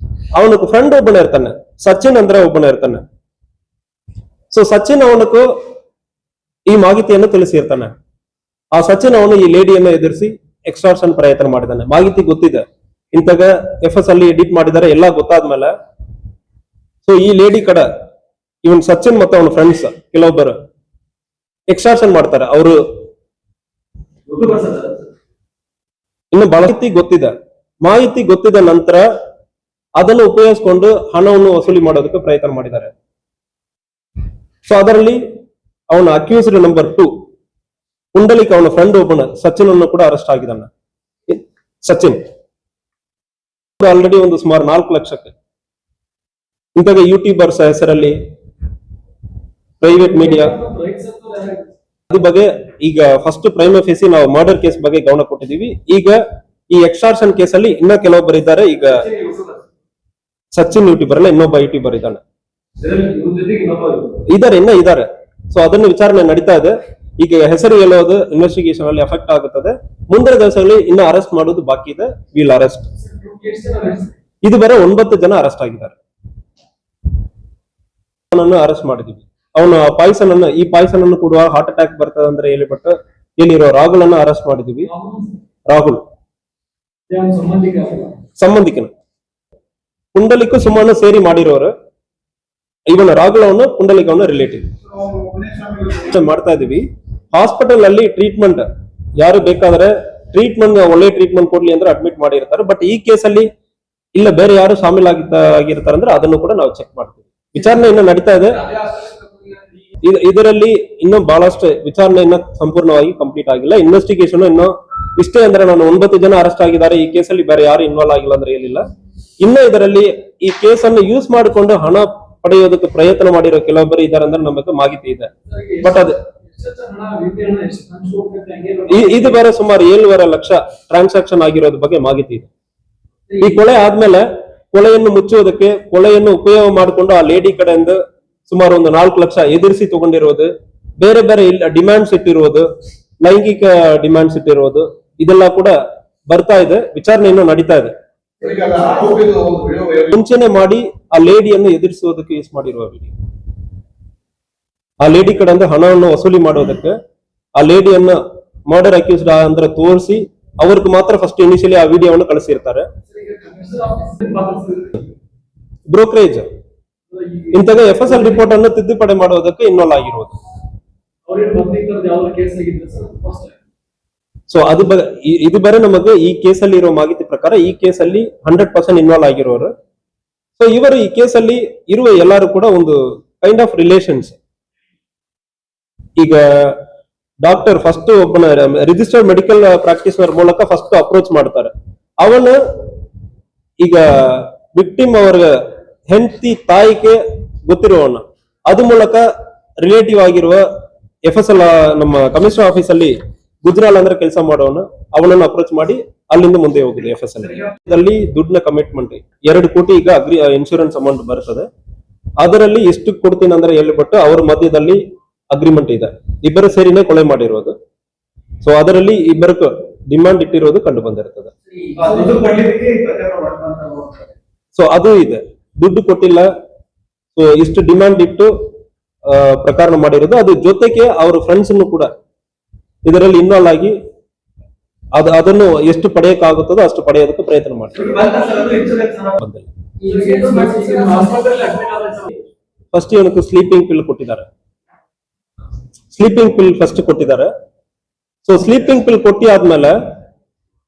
ಅವನಕ್ಕೆ ಫ್ರೆಂಡ್ ಒಬ್ಬನ ಇರ್ತಾನೆ, ಸಚಿನ್ ಅಂದ್ರೆ ಒಬ್ಬನ ಇರ್ತಾನೆ. ಸೊ ಸಚಿನ್ ಅವನಕ್ಕೂ ಈ ಮಾಹಿತಿಯನ್ನು ತಿಳಿಸಿರ್ತಾನೆ. ಆ ಸಚಿನ್ ಅವನು ಈ ಲೇಡಿಯನ್ನು ಎದುರಿಸಿ ಎಕ್ಸ್ಟ್ರಾಕ್ಷನ್ ಪ್ರಯತ್ನ ಮಾಡಿದ್ದಾನೆ. ಮಾಹಿತಿ ಗೊತ್ತಿದೆ, ಇಂತಾಗ FS ಅಲ್ಲಿ ಎಡಿಟ್ ಮಾಡಿದ್ದಾರೆ, ಎಲ್ಲ ಗೊತ್ತಾದ್ಮೇಲೆ ಸೊ ಈ ಲೇಡಿ ಕಡೆ ಇವನ್ ಸಚಿನ್ ಮತ್ತೆ ಅವನ ಫ್ರೆಂಡ್ಸ್ ಕೆಲವೊಬ್ಬರು ಎಕ್ಸ್ಟ್ರಾಕ್ಷನ್ ಮಾಡ್ತಾರೆ. ಅವರು ಇನ್ನು ಮಾಹಿತಿ ಗೊತ್ತಿದ ನಂತರ ಅದನ್ನು ಉಪಯೋಗಿಸಿಕೊಂಡು ಹಣವನ್ನು ವಸೂಲಿ ಮಾಡೋದಕ್ಕೆ ಪ್ರಯತ್ನ ಮಾಡಿದ್ದಾರೆ. ಸೊ ಅದರಲ್ಲಿ ಅವನ ಅಕ್ಯೂಸ್ಡ್ ನಂಬರ್ 2 ಪುಂಡಲಿಕ್, ಅವನ ಫ್ರೆಂಡ್ ಒಬ್ಬನ ಸಚಿನ್ ಅನ್ನು ಕೂಡ ಅರೆಸ್ಟ್ ಆಗಿದ್ದಾನೆ. ಸಚಿನ್ ಆಲ್ರೆಡಿ ಒಂದು ಸುಮಾರು 4 ಲಕ್ಷಕ್ಕೆ ಇಂತಾಗ ಯೂಟ್ಯೂಬರ್ಸ್ ಹೆಸರಲ್ಲಿ ಪ್ರೈವೇಟ್ ಮೀಡಿಯಾ ಅದ್ರ ಬಗ್ಗೆ ಈಗ ಫಸ್ಟ್ ಪ್ರೈಮ್ ಫೇಸಿ ನಾವು ಮರ್ಡರ್ ಕೇಸ್ ಬಗ್ಗೆ ಗಮನ ಕೊಟ್ಟಿದ್ದೀವಿ. ಈಗ ಈ ಎಕ್ಸ್ಟಾರ್ಷನ್ ಕೇಸ್ ಅಲ್ಲಿ ಇನ್ನ ಕೆಲವೊಬ್ಬರು ಇದ್ದಾರೆ. ಈಗ ಸಚಿನ್ ಯೂಟ್ಯೂಬರ್ ಅಲ್ಲ, ಇನ್ನೊಬ್ಬ ಯೂಟ್ಯೂಬರ್ ಇದ್ದಾನೆ, ಇದ್ದಾರೆ. ಸೊ ಅದನ್ನು ವಿಚಾರಣೆ ನಡೀತಾ ಇದೆ. ಈಗ ಹೆಸರು ಹೇಳೋದು ಇನ್ವೆಸ್ಟಿಗೇಷನ್ ಅಲ್ಲಿ ಎಫೆಕ್ಟ್ ಆಗುತ್ತದೆ. ಮುಂದಿನ ದಿವಸಗಳಲ್ಲಿ ಇನ್ನ ಅರೆಸ್ಟ್ ಮಾಡೋದು ಬಾಕಿ ಇದೆ. Will arrest. ಇದು ಬೇರೆ 9 ಜನ ಅರೆಸ್ಟ್ ಆಗಿದ್ದಾರೆ. ಅವನನ್ನು ಅರೆಸ್ಟ್ ಮಾಡಿದೀವಿ. ಅವನ ಈ ಪಾಯ್ಸನ್ ಅನ್ನು ಕೊಡುವ ಹಾರ್ಟ್ ಅಟ್ಯಾಕ್ ಬರ್ತದೆ ಅಂದ್ರೆ ಹೇಳಿಬಿಟ್ಟು ಇಲ್ಲಿರೋ ರಾಹುಲ್ ಅನ್ನು ಅರೆಸ್ಟ್ ಮಾಡಿದೀವಿ. ರಾಹುಲ್ ಸಂಬಂಧಿಕನ, ಪುಂಡಲಿಕ್ ಸುಮ್ಮನೆ ಸೇರಿ ಮಾಡಿರೋರು. ಇವನ ರಾಹುಲ್ ಅವನು ಪುಂಡಲಿಕ್ ಅವನ ರಿಲೇಟಿವ್. ಮಾಡ್ತಾ ಇದೀವಿ. ಹಾಸ್ಪಿಟಲ್ ಅಲ್ಲಿ ಟ್ರೀಟ್ಮೆಂಟ್ ಯಾರು ಬೇಕಾದ್ರೆ ಒಳ್ಳೆ ಟ್ರೀಟ್ಮೆಂಟ್ ಕೊಡ್ಲಿ ಅಂದ್ರೆ ಅಡ್ಮಿಟ್ ಮಾಡಿರ್ತಾರೆ. ಬಟ್ ಈ ಕೇಸಲ್ಲಿ ಇಲ್ಲ ಬೇರೆ ಯಾರು ಆಗಿರ್ತಾರೆ ಅಂದ್ರೆ ಅದನ್ನು ಕೂಡ ನಾವು ಚೆಕ್ ಮಾಡ್ತೀವಿ. ವಿಚಾರಣೆ ಇನ್ನು ನಡೀತಾ ಇದೆ. ಇದರಲ್ಲಿ ಇನ್ನೂ ಬಹಳಷ್ಟು ವಿಚಾರಣೆ ಇನ್ನ ಸಂಪೂರ್ಣವಾಗಿ ಕಂಪ್ಲೀಟ್ ಆಗಿಲ್ಲ. ಇನ್ವೆಸ್ಟಿಗೇಷನ್ ಇನ್ನು ಇಷ್ಟೇ ಅಂದ್ರೆ ನಾನು 9 ಜನ ಅರೆಸ್ಟ್ ಆಗಿದ್ದಾರೆ. ಈ ಕೇಸಲ್ಲಿ ಬೇರೆ ಯಾರು ಇನ್ವಾಲ್ವ್ ಆಗಿಲ್ಲ ಅಂದ್ರೆ ಏನಿಲ್ಲ. ಇನ್ನು ಇದರಲ್ಲಿ ಈ ಕೇಸನ್ನು ಯೂಸ್ ಮಾಡಿಕೊಂಡು ಹಣ ಪಡೆಯೋದಕ್ಕೆ ಪ್ರಯತ್ನ ಮಾಡಿರೋ ಕೆಲವೊಬ್ಬರು ಇದ್ದಾರೆ ಅಂದ್ರೆ ನಮಗೆ ಮಾಹಿತಿ ಇದೆ. ಬಟ್ ಅದು ಇದು ಬೇರೆ ಸುಮಾರು 7.5 ಲಕ್ಷ ಟ್ರಾನ್ಸಾಕ್ಷನ್ ಆಗಿರೋದ್ರ ಬಗ್ಗೆ ಮಾಹಿತಿ ಇದೆ. ಈ ಕೊಲೆ ಆದ್ಮೇಲೆ ಕೊಲೆಯನ್ನು ಮುಚ್ಚುವುದಕ್ಕೆ ಕೊಲೆಯನ್ನು ಉಪಯೋಗ ಮಾಡಿಕೊಂಡು ಆ ಲೇಡಿ ಕಡೆಯಿಂದ ಸುಮಾರು ಒಂದು 4 ಲಕ್ಷ ಎದುರಿಸಿ ತಗೊಂಡಿರೋದು, ಬೇರೆ ಬೇರೆ ಡಿಮ್ಯಾಂಡ್ಸ್ ಇಟ್ಟಿರುವುದು, ಲೈಂಗಿಕ ಡಿಮ್ಯಾಂಡ್ಸ್ ಇಟ್ಟಿರುವುದು, ಇದೆಲ್ಲ ಕೂಡ ಬರ್ತಾ ಇದೆ. ವಿಚಾರಣೆ ಇನ್ನೂ ನಡೀತಾ ಇದೆ. ಮುಂಚೆನೆ ಮಾಡಿ ಆ ಲೇಡಿಯನ್ನು ಎದುರಿಸುವುದಕ್ಕೆ ಯೂಸ್ ಮಾಡಿರುವ ವಿಡಿಯೋ. ಆ ಲೇಡಿ ಕಡೆಯಿಂದ ಹಣವನ್ನು ವಸೂಲಿ ಮಾಡೋದಕ್ಕೆ ಆ ಲೇಡಿಯನ್ನ ಮರ್ಡರ್ ಅಕ್ಯೂಸ್ಡ್ ಅಂದ್ರೆ ತೋರಿಸಿ ಅವ್ರಿಗೆ ಮಾತ್ರ ಫಸ್ಟ್ ಇನಿಷಿಯಲಿ ಆ ವಿಡಿಯೋವನ್ನು ಕಳಿಸಿರ್ತಾರೆ. ಬ್ರೋಕರೇಜ್ ಇಂತಹ FSL ರಿಪೋರ್ಟ್ ಅನ್ನು ತಿದ್ದುಪಡಿ ಮಾಡೋದಕ್ಕೆ ಇನ್ವಾಲ್ವ್ ಆಗಿರೋದು. ಸೊ ಇದು ಬೇರೆ ನಮಗೆ ಈ ಕೇಸಲ್ಲಿ ಇರೋ ಮಾಹಿತಿ ಪ್ರಕಾರ ಈ ಕೇಸಲ್ಲಿ 100% ಇನ್ವಾಲ್ವ್ ಆಗಿರೋರು. ಸೊ ಇವರು ಈ ಕೇಸಲ್ಲಿ ಇರುವ ಎಲ್ಲರೂ ಕೂಡ ಒಂದು ಕೈಂಡ್ ಆಫ್ ರಿಲೇಷನ್ಸ್. ಈಗ ಡಾಕ್ಟರ್ ಫಸ್ಟ್ ಒಬ್ಬನ ರಿಜಿಸ್ಟರ್ಡ್ ಮೆಡಿಕಲ್ ಪ್ರಾಕ್ಟೀಸ್ನರ್ ಮೂಲಕ ಫಸ್ಟ್ ಅಪ್ರೋಚ್ ಮಾಡ್ತಾರೆ. ಅವನ ಈಗ ವಿಕ್ಟಿಮ್ ಅವರ ಹೆಂಡತಿ ತಾಯಿಗೆ ಗೊತ್ತಿರುವವನ ಅದು ಮೂಲಕ ರಿಲೇಟಿವ್ ಆಗಿರುವ FSL ನಮ್ಮ ಕಮಿಷನರ್ ಆಫೀಸ್ ಅಲ್ಲಿ ಗುಜರಾಲ್ ಅಂದ್ರೆ ಕೆಲಸ ಮಾಡೋನು, ಅವನನ್ನು ಅಪ್ರೋಚ್ ಮಾಡಿ ಅಲ್ಲಿಂದ ಮುಂದೆ ಹೋಗಿದೆ FSL ಅಲ್ಲಿ ದುಡ್ಡಿನ ಕಮಿಟ್ಮೆಂಟ್ 2 ಕೋಟಿ ಈಗ ಇನ್ಶೂರೆನ್ಸ್ ಅಮೌಂಟ್ ಬರ್ತದೆ. ಅದರಲ್ಲಿ ಎಷ್ಟು ಕೊಡ್ತೀನಿ ಅಂದ್ರೆ ಹೇಳ್ಬಿಟ್ಟು ಅವ್ರ ಮಧ್ಯದಲ್ಲಿ ಅಗ್ರಿಮೆಂಟ್ ಇದೆ. ಇಬ್ಬರು ಸೇರಿನೇ ಕೊಲೆ ಮಾಡಿರೋದು. ಸೊ ಅದರಲ್ಲಿ ಇಬ್ಬರು ಡಿಮಾಂಡ್ ಇಟ್ಟಿರೋದು ಕಂಡು ಬಂದಿರ್ತದೆ. ಸೊ ಅದು ಇದೆ, ದುಡ್ಡು ಕೊಟ್ಟಿಲ್ಲ, ಸೊ ಇಷ್ಟು ಡಿಮಾಂಡ್ ಇಟ್ಟು ಪ್ರಕರಣ ಮಾಡಿರೋದು. ಅದು ಜೊತೆಗೆ ಅವ್ರ ಫ್ರೆಂಡ್ಸ್ ಕೂಡ ಇದರಲ್ಲಿ ಇನ್ವಾಲ್ವ್ ಆಗಿ ಅದನ್ನು ಎಷ್ಟು ಪಡೆಯಕ್ಕಾಗುತ್ತದೋ ಅಷ್ಟು ಪಡೆಯೋದಕ್ಕೆ ಪ್ರಯತ್ನ ಮಾಡ್ತೀವಿ. ಬಂದಿಲ್ಲ. ಫಸ್ಟ್ ಇವನಿಗೆ ಸ್ಲೀಪಿಂಗ್ ಪಿಲ್ ಕೊಟ್ಟಿದ್ದಾರೆ. ಸ್ಲೀಪಿಂಗ್ ಪಿಲ್ ಫಸ್ಟ್ ಕೊಟ್ಟಿದ್ದಾರೆ. ಸೊ ಸ್ಲೀಪಿಂಗ್ ಪಿಲ್ ಕೊಟ್ಟಿ ಆದ್ಮೇಲೆ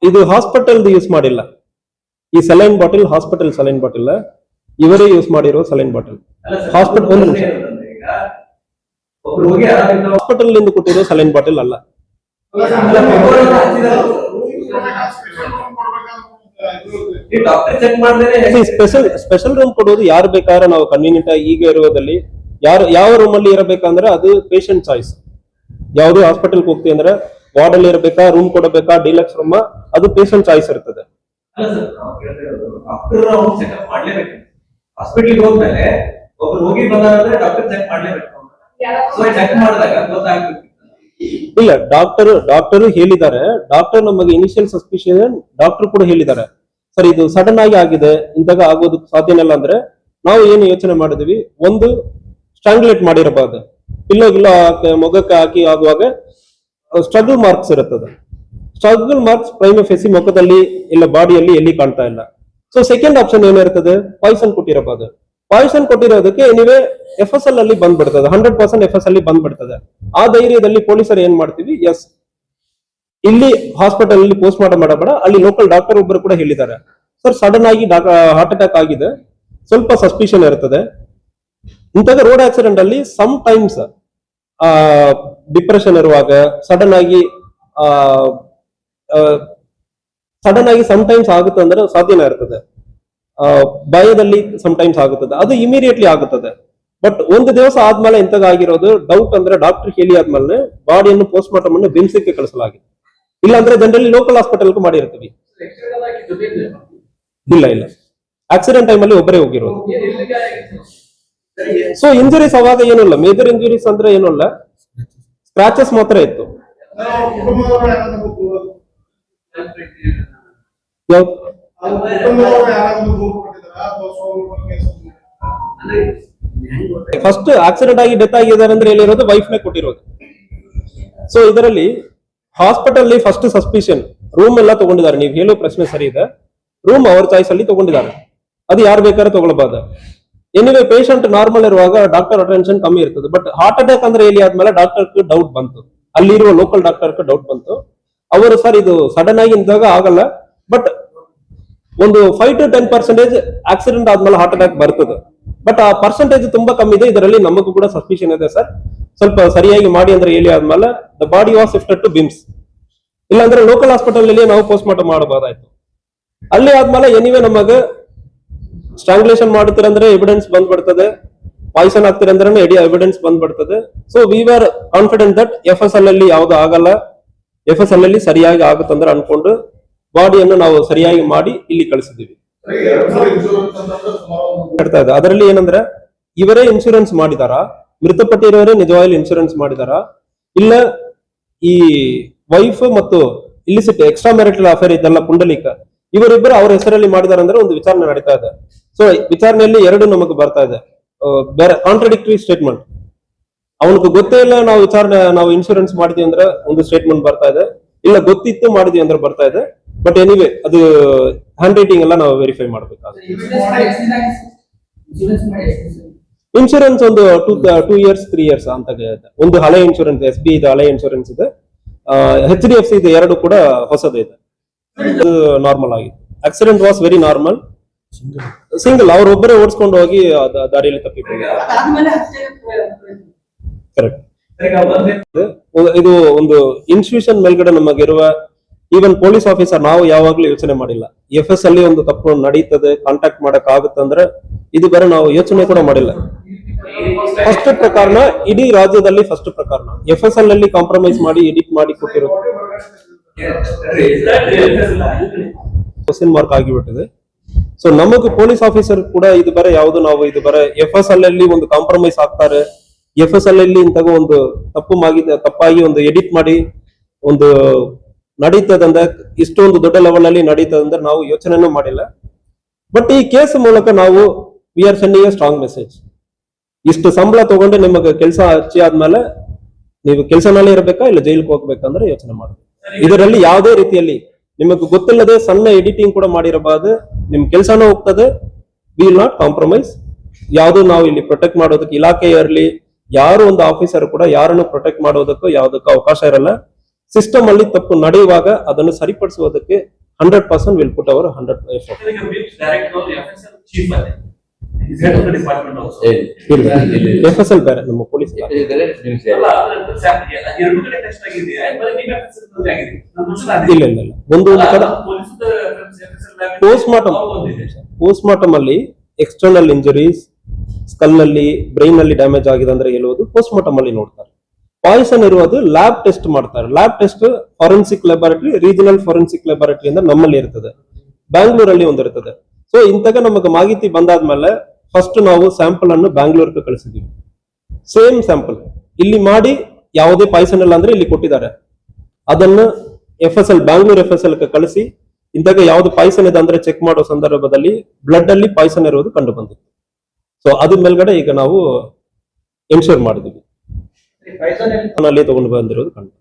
ಇದು ಹಾಸ್ಪಿಟಲ್ ಯೂಸ್ ಮಾಡಿಲ್ಲ. ಈ saline bottle hospital saline bottle ಇವರೇ ಯೂಸ್ ಮಾಡಿರೋ ಸಲೈನ್ ಬಾಟಲ್. ಹಾಸ್ಪಿಟಲ್ ಹಾಸ್ಪಿಟಲ್ ನಿಂದ ಕೊಟ್ಟಿರೋ ಸಲೈನ್ ಬಾಟಲ್ ಅಲ್ಲ. ಸ್ಪೆಷಲ್ ರೂಮ್ ಕೊಡೋದು ಯಾರು ಬೇಕಾದ್ರೆ ನಾವು ಕನ್ವೀನಿಯಂಟ್ ಈಗ ಇರೋದಲ್ಲಿ ಯಾವ ರೂಮ್ ಅಲ್ಲಿ ಇರಬೇಕಂದ್ರೆ ಅದು ಪೇಷಂಟ್ ಚಾಯ್ಸ್. ಯಾವ್ದು ಹಾಸ್ಪಿಟಲ್ ಹೋಗ್ತೀವಿ ಅಂದ್ರೆ ವಾರ್ಡ್ ಅಲ್ಲಿ ಇರಬೇಕಾ, ರೂಮ್ ಕೊಡಬೇಕಾ, ಡಿಲಕ್ಸ್ ರೂಮ್, ಅದು ಪೇಷಂಟ್ ಚಾಯ್ಸ್ ಇರ್ತದೆ. ಹಾಸ್ಪಿಟಲ್ ಹೋದ್ಮೇಲೆ ಒಬ್ರು ಹೋಗಿ ಬಂದ್ರೆ ಡಾಕ್ಟರ್ ಚೆಕ್ ಮಾಡ್ಲೇಬೇಕು. ಚೆಕ್ ಮಾಡಿದಾಗ ಗೊತ್ತಾಗ್ಬೇಕು. ಇಲ್ಲ, ಡಾಕ್ಟರ್ ಹೇಳಿದ್ದಾರೆ. ಡಾಕ್ಟರ್ ನಮಗೆ ಇನಿಷಿಯಲ್ ಸಸ್ಪಿಷನ್ ಡಾಕ್ಟರ್ ಕೂಡ ಹೇಳಿದ್ದಾರೆ, ಸರ್ ಇದು ಸಡನ್ ಆಗಿ ಆಗಿದೆ, ಇಂತಾಗ ಆಗೋದಕ್ಕೆ ಸಾಧ್ಯನೇ ಇಲ್ಲ. ಅಂದ್ರೆ ನಾವು ಏನು ಯೋಚನೆ ಮಾಡಿದ್ವಿ, ಒಂದು ಸ್ಟ್ರಾಂಗ್ಯುಲೇಟ್ ಮಾಡಿರಬಾರ್ದು, ಗಿಲ್ಲೋ ಮೊಗಕ್ಕೆ ಹಾಕಿ ಆಗುವಾಗ ಸ್ಟ್ರಗಲ್ ಮಾರ್ಕ್ಸ್ ಇರುತ್ತದೆ. ಸ್ಟ್ರಗಲ್ ಮಾರ್ಕ್ಸ್ ಪ್ರೈಮ ಫೇಸಿ ಮುಖದಲ್ಲಿ ಇಲ್ಲ ಬಾಡಿಯಲ್ಲಿ ಎಲ್ಲಿ ಕಾಣ್ತಾ ಇಲ್ಲ. ಸೊ ಸೆಕೆಂಡ್ ಆಪ್ಷನ್ ಏನಿರ್ತದೆ, ಪಾಯ್ಸನ್ ಕೊಟ್ಟಿರಬಹುದು. ಪಾಯ್ಸನ್ ಕೊಟ್ಟಿರೋದಕ್ಕೆ ಎನಿವೇ FSL ಅಲ್ಲಿ ಬಂದ್ಬಿಡ್ತದೆ, 100% FSL ಅಲ್ಲಿ ಬಂದ್ಬಿಡ್ತದೆ. ಆ ಧೈರ್ಯದಲ್ಲಿ ಪೊಲೀಸರು ಏನ್ ಮಾಡ್ತೀವಿ, ಎಸ್ ಇಲ್ಲಿ ಹಾಸ್ಪಿಟಲ್ ಅಲ್ಲಿ ಪೋಸ್ಟ್ ಮಾರ್ಟಮ್ ಮಾಡಬೇಡ, ಅಲ್ಲಿ ಲೋಕಲ್ ಡಾಕ್ಟರ್ ಒಬ್ಬರು ಕೂಡ ಹೇಳಿದ್ದಾರೆ, ಸರ್ ಸಡನ್ ಆಗಿ ಹಾರ್ಟ್ ಅಟ್ಯಾಕ್ ಆಗಿದೆ, ಸ್ವಲ್ಪ ಸಸ್ಪಿಷನ್ ಇರ್ತದೆ. ಇಂತಹ ರೋಡ್ ಆಕ್ಸಿಡೆಂಟ್ ಅಲ್ಲಿ ಸಮ್ ಟೈಮ್ಸ್ ಡಿಪ್ರೆಷನ್ ಇರುವಾಗ ಸಡನ್ ಆಗಿ ಸಮ್ ಟೈಮ್ಸ್ ಆಗುತ್ತೆ ಅಂದ್ರೆ ಸಾಧ್ಯನೇ ಇರ್ತದೆ. ಭಯದಲ್ಲಿ ಸಮ್ ಟೈಮ್ಸ್ ಆಗುತ್ತದೆ, ಅದು ಇಮಿಡಿಯೇಟ್ಲಿ ಆಗುತ್ತದೆ. ಬಟ್ ಒಂದು ದಿವಸ ಆದ್ಮೇಲೆ ಇಂತಾಗಿರೋದು ಡೌಟ್ ಅಂದ್ರೆ ಡಾಕ್ಟರ್ ಹೇಳಿ ಆದ್ಮೇಲೆ ಬಾಡಿಯನ್ನು ಪೋಸ್ಟ್ ಮಾರ್ಟಮ್ ಅನ್ನು ಬಿಮ್ಸಿಕ್ಕೆ ಕಳಿಸಲಾಗಿದೆ. ಇಲ್ಲ ಅಂದ್ರೆ ಜನರಲಿ ಲೋಕಲ್ ಹಾಸ್ಪಿಟಲ್ ಮಾಡಿರ್ತೀವಿ. ಇಲ್ಲ ಆಕ್ಸಿಡೆಂಟ್ ಟೈಮ್ ಅಲ್ಲಿ ಒಬ್ಬರೇ ಹೋಗಿರೋದು. ಸೊ ಇಂಜುರೀಸ್ ಅವಾಗ ಏನೂ ಇಲ್ಲ, ಮೇಜರ್ ಇಂಜುರೀಸ್ ಅಂದ್ರೆ ಏನೂ ಇಲ್ಲ, ಸ್ಕ್ರಾಚಸ್ ಮಾತ್ರ ಇತ್ತು. ಫಸ್ಟ್ ಆಕ್ಸಿಡೆಂಟ್ ಆಗಿ ಡೆತ್ ಆಗಿದ್ದಾರೆ ಅಂದ್ರೆ ಹೇಳಿರೋದು ವೈಫ್ ನೇ ಕೊಟ್ಟಿರೋದು. ಸೊ ಇದರಲ್ಲಿ ಹಾಸ್ಪಿಟಲ್ ಫಸ್ಟ್ ಸಸ್ಪಿಷನ್ ರೂಮ್ ಎಲ್ಲ ತಗೊಂಡಿದ್ದಾರೆ. ನೀವು ಹೇಳೋ ಪ್ರಶ್ನೆ ಸರಿ ಇದೆ, ರೂಮ್ ಅವ್ರ ಚಾಯ್ಸ್ ಅಲ್ಲಿ ತಗೊಂಡಿದ್ದಾರೆ, ಅದು ಯಾರು ಬೇಕಾದ್ರೆ ತಗೊಳ್ಬಹುದು. ಎನಿವೆ ಪೇಷಂಟ್ ನಾರ್ಮಲ್ ಇರುವಾಗ ಡಾಕ್ಟರ್ ಅಟೆನ್ಷನ್ ಕಮ್ಮಿ ಇರ್ತದೆ. ಬಟ್ ಹಾರ್ಟ್ ಅಟ್ಯಾಕ್ ಅಂದ್ರೆ ಹೇಳಿ ಆದ್ಮೇಲೆ ಡಾಕ್ಟರ್ ಡೌಟ್ ಬಂತು, ಅಲ್ಲಿರುವ ಲೋಕಲ್ ಡಾಕ್ಟರ್ ಡೌಟ್ ಬಂತು. ಅವರು ಸರ್ ಇದು ಸಡನ್ ಆಗಿ ಇಂದಾಗ ಆಗಲ್ಲ, ಬಟ್ ಒಂದು 5 to 10% ಆಕ್ಸಿಡೆಂಟ್ ಆದ್ಮೇಲೆ ಹಾರ್ಟ್ ಅಟ್ಯಾಕ್ ಬರ್ತದೆ. ಬಟ್ ಆ ಪರ್ಸೆಂಟೇಜ್ ತುಂಬಾ ಕಮ್ಮಿ ಇದೆ, ಇದರಲ್ಲಿ ನಮಗೂ ಕೂಡ ಸಸ್ಪಿಷನ್ ಇದೆ ಸರ್, ಸ್ವಲ್ಪ ಸರಿಯಾಗಿ ಮಾಡಿ ಅಂದ್ರೆ ಹೇಳಿ ಆದ್ಮೇಲೆ the body was shifted to BIMS. ಇಲ್ಲಾಂದ್ರೆ ಲೋಕಲ್ ಹಾಸ್ಪಿಟಲ್ ಅಲ್ಲಿ ನಾವು ಪೋಸ್ಟ್ ಮಾರ್ಟಮ್ ಮಾಡಬಹುದಾಯ್ತು. ಅಲ್ಲಿ ಆದ್ಮೇಲೆ ಎನಿವೆ ನಮಗೆ ಸ್ಟ್ರಾಂಗ್ಯುಲೇಷನ್ ಮಾಡುತ್ತೀರಂದ್ರೆ ಎವಿಡೆನ್ಸ್ ಬಂದ್ಬಿಡ್ತದೆ, ಪಾಯ್ಸನ್ ಆಗ್ತಿರಂದ್ರೆ ಎವಿಡೆನ್ಸ್ ಬಂದ್ಬಿಡ್ತದೆ. So we are confident that FSL ಅಲ್ಲಿ ಯಾವ್ದು ಆಗಲ್ಲ, FSL ಅಲ್ಲಿ ಸರಿಯಾಗಿ ಆಗುತ್ತಂದ್ರೆ ಅನ್ಕೊಂಡು ಬಾಡಿಯನ್ನು ನಾವು ಸರಿಯಾಗಿ ಮಾಡಿ ಇಲ್ಲಿ ಕಳಿಸಿದೀವಿ. ಅದರಲ್ಲಿ ಏನಂದ್ರೆ ಇವರೇ ಇನ್ಶೂರೆನ್ಸ್ ಮಾಡಿದಾರಾ, ಮೃತಪಟ್ಟಿರೋರೇ ನಿಜವಾಗ್ಲೂ ಇನ್ಶೂರೆನ್ಸ್ ಮಾಡಿದಾರಾ, ಇಲ್ಲ ಈ ವೈಫ್ ಮತ್ತು ಇಲ್ಲಿಸಿಟ್ ಎಕ್ಸ್ಟ್ರಾ ಮ್ಯಾರಿಟಲ್ ಅಫೇರ್ ಇದೆಲ್ಲ ಪುಂಡಲಿಕ ಇವರಿಬ್ಬರು ಅವ್ರ ಹೆಸರಲ್ಲಿ ಮಾಡಿದಾರೆ ಅಂದ್ರೆ ಒಂದು ವಿಚಾರಣೆ ನಡೀತಾ ಇದೆ. ಸೊ ವಿಚಾರಣೆಯಲ್ಲಿ ಎರಡು ನಮಗೆ ಬರ್ತಾ ಇದೆ, ಬೇರೆ ಕಾಂಟ್ರಡಿಕ್ಟರಿ ಸ್ಟೇಟ್ಮೆಂಟ್. ಅವನಿಗೆ ಗೊತ್ತೇ ಇಲ್ಲ ನಾವು ಇನ್ಶೂರೆನ್ಸ್ ಮಾಡಿದ್ವಿ ಅಂದ್ರೆ ಒಂದು ಸ್ಟೇಟ್ಮೆಂಟ್ ಬರ್ತಾ ಇದೆ, ಇಲ್ಲ ಗೊತ್ತಿತ್ತು ಮಾಡಿದ್ವಿ ಅಂದ್ರೆ ಬರ್ತಾ ಇದೆ. ಬಟ್ ಎನಿವೆ ಅದು ಹ್ಯಾಂಡ್ ರೈಟಿಂಗ್ ಎಲ್ಲ ನಾವು ವೆರಿಫೈ ಮಾಡಬೇಕಾಗುತ್ತೆ. ಇನ್ಶೂರೆನ್ಸ್ ಒಂದು 2 years 3 years ಅಂತ ಒಂದು ಹಳೆ ಇನ್ಶೂರೆನ್ಸ್, SBI ಇದೆ, ಹಳೆ ಇನ್ಶೂರೆನ್ಸ್ ಇದೆ, HDFC ಇದೆ, ಎರಡು ಕೂಡ ಹೊಸದು ಇದೆ. ಇದು ನಾರ್ಮಲ್ ಆಗಿದೆ. Accident was very normal, single ಅವರೊಬ್ಬರೇ ಓಡಿಸ್ಕೊಂಡು ಹೋಗಿ ದಾರಿಯಲ್ಲಿ ತಪ್ಪಿಕೊಂಡಿದ್ದಾರೆ. ಕರೆಕ್ಟ್. ಇದು ಒಂದು ಇನ್ಸ್ಟಿಟ್ಯೂಷನ್ ಮೇಲ್ಗಡೆ ನಮಗಿರುವ ಈವನ್ ಪೊಲೀಸ್ ಆಫೀಸರ್ ನಾವು ಯಾವಾಗ್ಲೂ ಯೋಚನೆ ಮಾಡಿಲ್ಲ. FSL ಒಂದು ತಪ್ಪು ನಡೀತದೆ, ಕಾಂಟ್ಯಾಕ್ಟ್ ಮಾಡಕ್ ಆಗುತ್ತಂದ್ರೆ ಇದು ಬೇರೆ ನಾವು ಯೋಚನೆ ಕೂಡ ಮಾಡಿಲ್ಲ. ಫಸ್ಟ್ ಪ್ರಕರಣ ಇಡೀ ರಾಜ್ಯದಲ್ಲಿ ಫಸ್ಟ್ ಪ್ರಕರಣ FSL ಅಲ್ಲಿ ಕಾಂಪ್ರಮೈಸ್ ಮಾಡಿ ಎಡಿಟ್ ಮಾಡಿ ಕೊಟ್ಟಿರೋ ಕ್ವಶನ್ ಮಾರ್ಕ್ ಆಗಿಬಿಟ್ಟಿದೆ. ಸೊ ನಮಗೂ ಪೊಲೀಸ್ ಆಫೀಸರ್ ಕೂಡ ಇದು ಬೇರೆ ಯಾವುದು ನಾವು ಇದು ಬೇರೆ FSL ಅಲ್ಲಿ ಒಂದು ಕಾಂಪ್ರಮೈಸ್ ಆಗ್ತಾರೆ, FSL ಅಲ್ಲಿ ಇಂತಹ ಒಂದು ತಪ್ಪಾಗಿ ಒಂದು ಎಡಿಟ್ ಮಾಡಿ ಒಂದು ನಡೀತದಂದ್ರೆ ಇಷ್ಟೊಂದು ದೊಡ್ಡ ಲೆವೆಲ್ ಅಲ್ಲಿ ನಡೀತದಂದ್ರೆ ನಾವು ಯೋಚನೆನೂ ಮಾಡಿಲ್ಲ. ಬಟ್ ಈ ಕೇಸ್ ಮೂಲಕ ನಾವು we are sending A strong message. ಇಷ್ಟು ಸಂಬಳ ತಗೊಂಡು ನಿಮಗೆ ಕೆಲಸ ಹಚ್ಚಿ ಆದ್ಮೇಲೆ ನೀವು ಕೆಲಸನಲ್ಲೇ ಇರ್ಬೇಕಾ ಇಲ್ಲ ಜೈಲಿಗೆ ಹೋಗ್ಬೇಕಂದ್ರೆ ಯೋಚನೆ ಮಾಡಬೇಕು. ಇದರಲ್ಲಿ ಯಾವುದೇ ರೀತಿಯಲ್ಲಿ ನಿಮಗೆ ಗೊತ್ತಿಲ್ಲದೆ ಸಣ್ಣ ಎಡಿಟಿಂಗ್ ಕೂಡ ಮಾಡಿರಬಾರ್ದು. ನಿಮ್ ಕೆಲಸನೂ ಹೋಗ್ತದೆ. Will not compromise. ಯಾವುದು ನಾವು ಇಲ್ಲಿ ಪ್ರೊಟೆಕ್ಟ್ ಮಾಡೋದಕ್ಕೆ ಇಲಾಖೆ ಇರಲಿ, ಯಾರು ಒಂದು ಆಫೀಸರ್ ಕೂಡ ಯಾರನ್ನು ಪ್ರೊಟೆಕ್ಟ್ ಮಾಡೋದಕ್ಕೂ ಯಾವುದಕ್ಕೂ ಅವಕಾಶ ಇರಲ್ಲ. ಸಿಸ್ಟಮ್ ಅಲ್ಲಿ ತಪ್ಪು ನಡೆಯುವಾಗ ಅದನ್ನು ಸರಿಪಡಿಸುವುದಕ್ಕೆ 100% will put hour 100 effort. FSL ಬೇರೆ, ನಮ್ಮ ಪೊಲೀಸ್ ಇಲ್ಲ ಒಂದು ಕಡೆ ಪೋಸ್ಟ್ ಮಾರ್ಟಮ್ ಅಲ್ಲಿ ಎಕ್ಸ್ಟರ್ನಲ್ ಇಂಜುರೀಸ್, ಸ್ಕಲ್ ನಲ್ಲಿ ಬ್ರೈನ್ ನಲ್ಲಿ ಡ್ಯಾಮೇಜ್ ಆಗಿದೆ ಅಂದ್ರೆ ಹೇಳುವುದು ಪೋಸ್ಟ್ ಮಾರ್ಟಮ್ ಅಲ್ಲಿ ನೋಡ್ತಾರೆ. ಪಾಯ್ಸನ್ ಇರುವುದು ಲ್ಯಾಬ್ ಟೆಸ್ಟ್ ಮಾಡ್ತಾರೆ. Lab test forensic laboratory, regional forensic laboratory ಇಂದ ನಮ್ಮಲ್ಲಿ ಇರ್ತದೆ, ಬ್ಯಾಂಗ್ಳೂರಲ್ಲಿ ಒಂದು ಇರ್ತದೆ. ಸೊ ಇಂತಾಗ ನಮಗೆ ಮಾಹಿತಿ ಬಂದಾದ್ಮೇಲೆ ಫಸ್ಟ್ ನಾವು ಸ್ಯಾಂಪಲ್ ಅನ್ನು ಬ್ಯಾಂಗ್ಳೂರ್ಗೆ ಕಳಿಸಿದೀವಿ. ಸೇಮ್ ಸ್ಯಾಂಪಲ್ ಇಲ್ಲಿ ಮಾಡಿ ಯಾವುದೇ ಪಾಯ್ಸನ್ ಇಲ್ಲ ಅಂದ್ರೆ ಇಲ್ಲಿ ಕೊಟ್ಟಿದ್ದಾರೆ, ಅದನ್ನು FSL ಬ್ಯಾಂಗ್ಳೂರ್ FSL ಗೆ ಕಳಿಸಿ ಇಂದಾಗ ಯಾವ್ದು ಪಾಯ್ಸನ್ ಇದೆ ಅಂದ್ರೆ ಚೆಕ್ ಮಾಡೋ ಸಂದರ್ಭದಲ್ಲಿ ಬ್ಲಡ್ ಅಲ್ಲಿ ಪಾಯ್ಸನ್ ಇರೋದು ಕಂಡು ಬಂದಿತ್ತು. ಸೊ ಅದ್ರ ಮೇಲ್ಗಡೆ ಈಗ ನಾವು ಎನ್ಶೂರ್ ಮಾಡಿದೀವಿ, ಅಲ್ಲಿ ತಗೊಂಡು ಬಂದಿರೋದು ಕಂಡು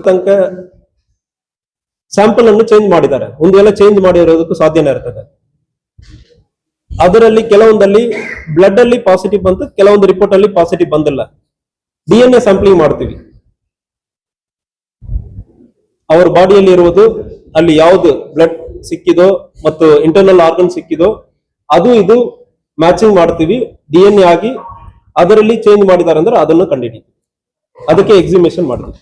ತನಕ ಸ್ಯಾಂಪಲ್ ಅನ್ನು ಚೇಂಜ್ ಮಾಡಿದ್ದಾರೆ. ಒಂದು ವೇಳೆ ಚೇಂಜ್ ಮಾಡಿರೋದಕ್ಕೂ ಸಾಧ್ಯನೇ ಇರ್ತದೆ. ಅದರಲ್ಲಿ ಕೆಲವೊಂದಲ್ಲಿ ಬ್ಲಡ್ ಅಲ್ಲಿ ಪಾಸಿಟಿವ್ ಬಂತು, ಕೆಲವೊಂದು ರಿಪೋರ್ಟ್ ಅಲ್ಲಿ ಪಾಸಿಟಿವ್ ಬಂದಿಲ್ಲ. DNA ಸ್ಯಾಂಪ್ಲಿಂಗ್ ಮಾಡ್ತೀವಿ. ಅವ್ರ ಬಾಡಿಯಲ್ಲಿ ಇರುವುದು ಅಲ್ಲಿ ಯಾವ್ದು ಬ್ಲಡ್ ಸಿಕ್ಕಿದೋ ಮತ್ತು ಇಂಟರ್ನಲ್ ಆರ್ಗನ್ ಸಿಕ್ಕಿದೋ ಅದು ಇದು ಮ್ಯಾಚಿಂಗ್ ಮಾಡ್ತೀವಿ. DNA ಆಗಿ ಅದರಲ್ಲಿ ಚೇಂಜ್ ಮಾಡಿದಾರೆ ಅಂದ್ರೆ ಅದನ್ನು ಕಂಡುಹಿಡಿತೀವಿ. ಅದಕ್ಕೆ ಎಕ್ಸಿಮೇಷನ್ ಮಾಡ್ತೀವಿ.